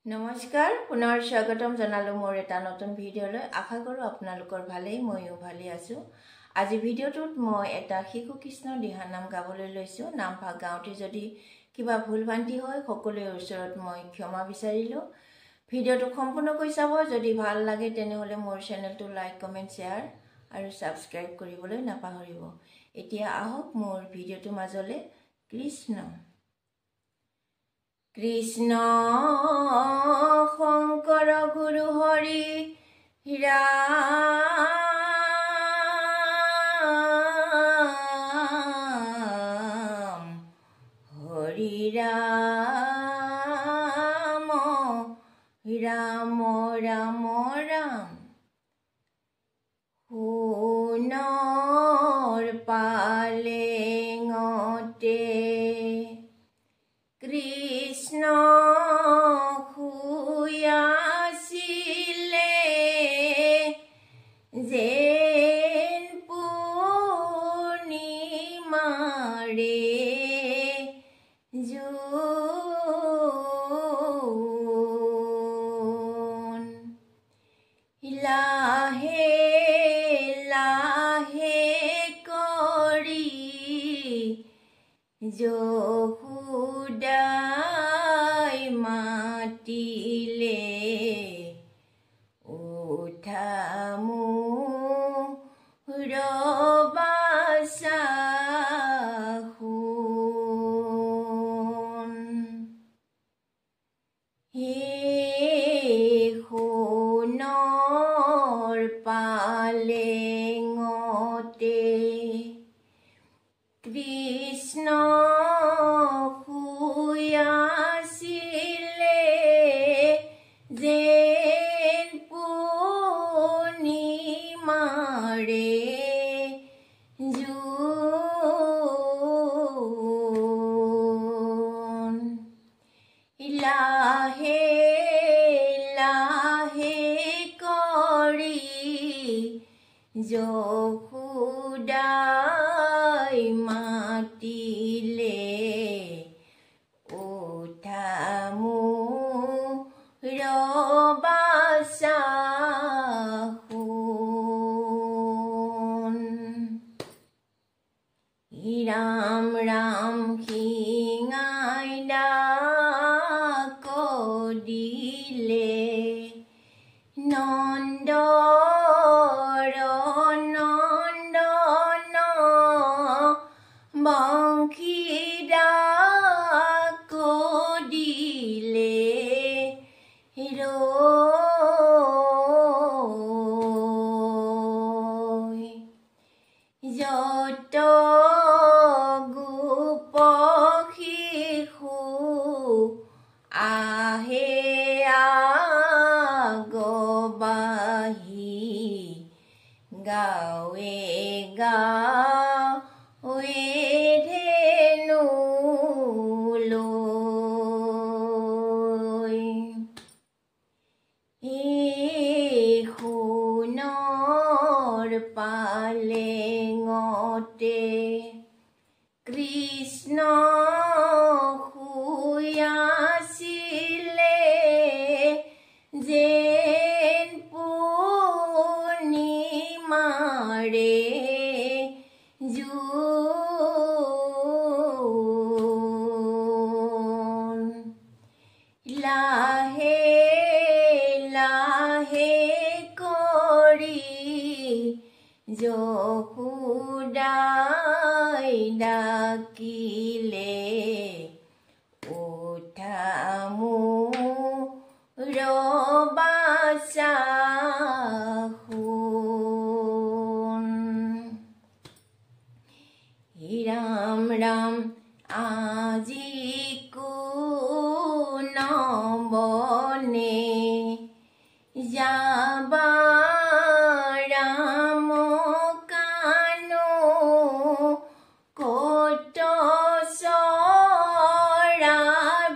নমস্কাৰ পুনৰ স্বাগতম জনালো মোৰ এটা নতুন ভিডিঅ'লৈ আশা কৰো আপোনালোকৰ ভালেই ময়ো ভালে আছো আজি ভিডিঅ'টোত মই এটা শিশু কৃষ্ণ দিহানাম গাবলৈ লৈছো নামভাগ গাওঁতে যদি কিবা ভুল ভ্ৰান্তি হয় সকলোৰে ওচৰত মই ক্ষমা বিচাৰিলো ভিডিঅ'টো সম্পূৰ্ণকৈ চাব যদি ভাল লাগে তেনেহলে মোৰ চেনেলটো লাইক কমেন্ট শেয়াৰ আৰু সাবস্ক্ৰাইব কৰিবলৈ নাপাহৰিব এতিয়া আহক মোৰ ভিডিঅ'টো মাজলৈ কৃষ্ণ কৃষ্ণ শংকৰ গুৰু হৰি ৰাম হৰি ৰাম ৰাম ৰাম ৰাম সোণৰ পালেঙতে কৃষ্ণ শুই আছিলে যেন পূৰ্ণিমাৰে জোন লাহে লাহে কৰি যশোদাই মাতিলে উঠা মোৰ বাছা সোণ হে সোণৰ পালেঙতে কৃষ্ণ শুই আছিলে যেন পূৰ্ণিমাৰে জোন লাহে লাহে কৰি যশোদাই মাতিলে উঠা মোৰ বাছা সোণ ৰাম ৰাম সিঙাই ডাক দিলে নন্দ বংশীদাক দিলে ৰৈ যত গোপ শিশু আহে আগবাঢ়ি গাৱে গাৱে ধেনু লৈ সোণৰ পালেঙতে কৃষ্ণ শুই আছিলে যেন পূৰ্ণিমাৰে জোন লাহে লাহে কৰি যশোদাই ডাকিলে উঠা মোৰ বাছা সোণ ৰাম ৰাম আজি কোন বনে যাবা ৰাম কানো কত চৰা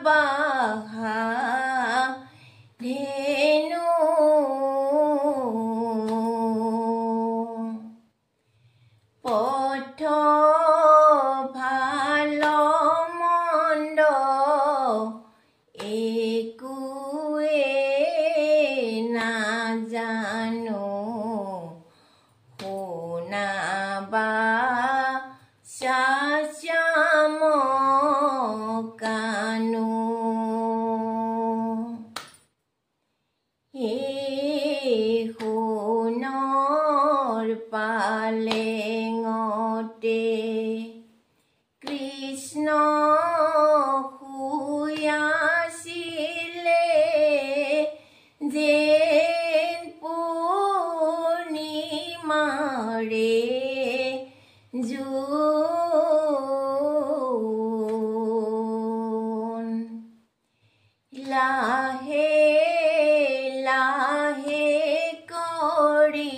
বাহা লাহে লাহে কৰি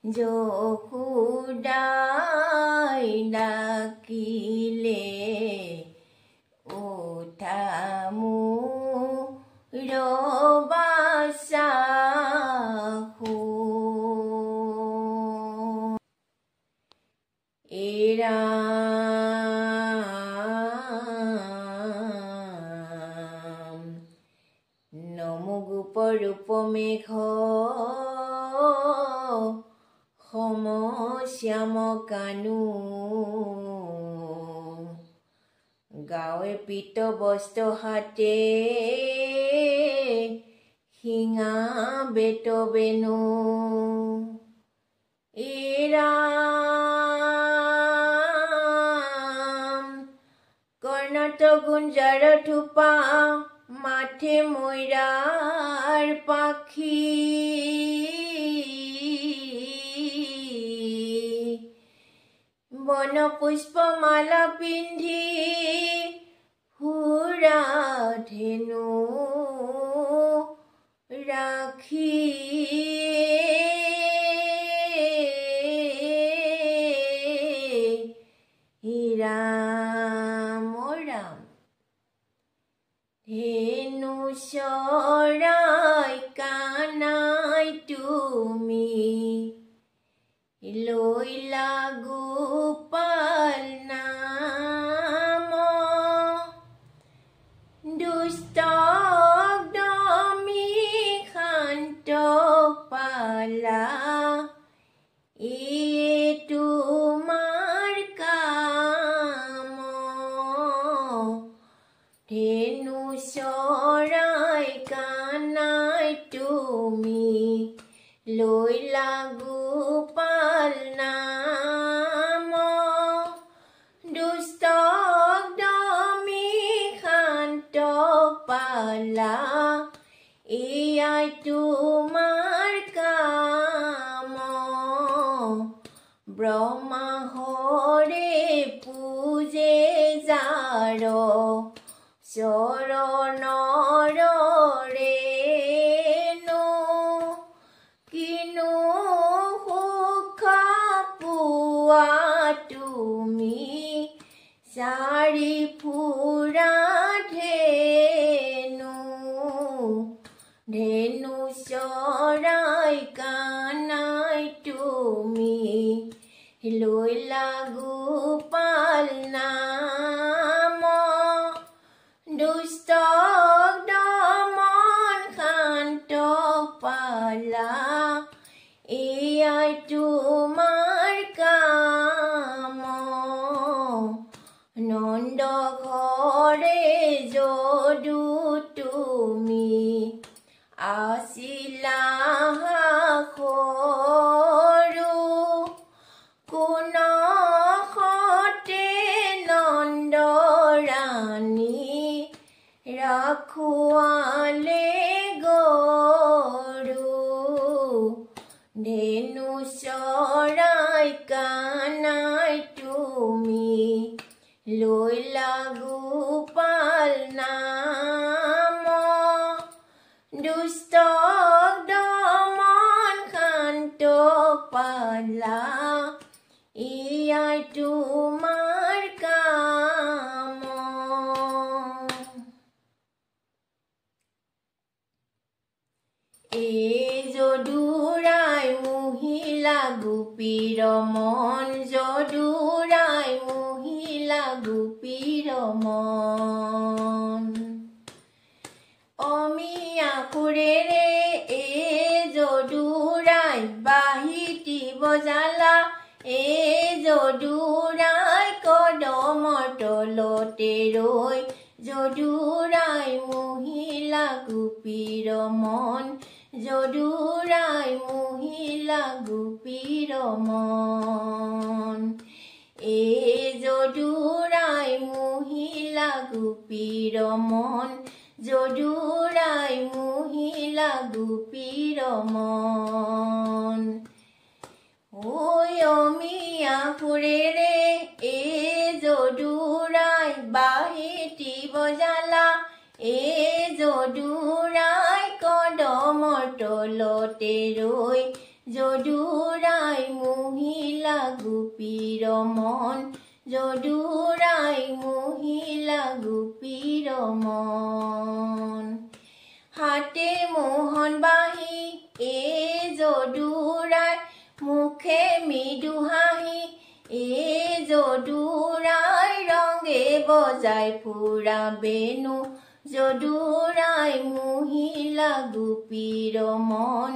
যশোদাই ডাকিলে উঠা মোৰ বাছা এৰা নমগোপৰূপ মেঘ সম শ্যাম কানু গাঁৱে পীত বস্ত্ৰ হাতে শিঙা বেত বেনু এৰা কৰ্ণাট গুঞ্জাৰ থোপা মাথে ময়ৰাৰ পাখি বন পুষ্পমালা পিন্ধি ফুৰা ধেনু ৰাখি ৰাম ৰাম ধেনু চৰাই কানাই তুমি লৈলা গোপাল নাম দুষ্ট দমি শান্ত পালা তোমাৰ কাম ধেনু চৰাই কানাই তুমি লৈলা গোপাল নাম দুষ্ট দমি শান্ত পালা এয়াই তোমাৰ কাম ব্ৰহ্মা হৰে পূজে যাৰ চৰণৰ ৰেণু কিনো সুখ পোৱা তুমি চাৰি ফুৰা ধেনু ধেনু চৰাই কানাই তুমি লৈলা গোপাল নাম দুষ্ট দমন শান্ত পালা এয়াই তোমাৰ কাম নন্দ ঘৰে যদু তুমি আছিলা সৰু কোন সতে নন্দ ৰাণী ৰাখুৱালে গৰু ধেনু চৰাই কানাই তুমি লৈলা গোপাল নাম দুষ্ট দমন শান্ত পালা এয়াই তোমাৰ কাম এই যদুৰাই মহিলা গোপীৰ মন যদুৰাই মহিলা গোপীৰ মন অমিয়া সুৰেৰে এই যদুৰাই বাহিতি বজালা এই যদুৰাই কদমৰ তলতে ৰৈ যদুৰাই মহিলা গোপীৰ মন যদুৰাই মহিলা গোপীৰ মন এই যদুৰাই মহিলা গোপীৰ মন যদুৰাই মহিলা গোপীৰ মন ঐ অমিয়া সুৰেৰে এই যদুৰাই বাহিতি বজালা এই যদুৰাই কদমৰ তলতে ৰৈ যদুৰাই মহিলা গোপীৰ মন যদুৰাই মহিলা গোপীৰ মন হাতে মোহন বাহি এ যদুৰাই মুখে মৃদু হাঁহি এ যদুৰাই ৰঙে বজাই ফুৰা বেনু যদুৰাই মহিলা গোপীৰ মন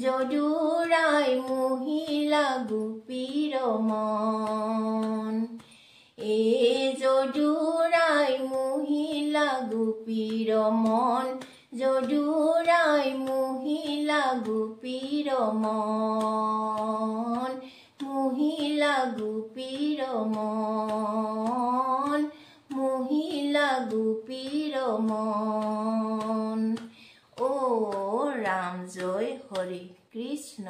যদুৰাই মহিলা গোপীৰ মন এ যদুৰাই মহিলা গোপীৰ মন যদুৰাই মহিলা গোপীৰ মন মহিলা গোপীৰ মন মহিলা গোপীৰ মন ও ৰাম জয় হৰি কৃষ্ণ।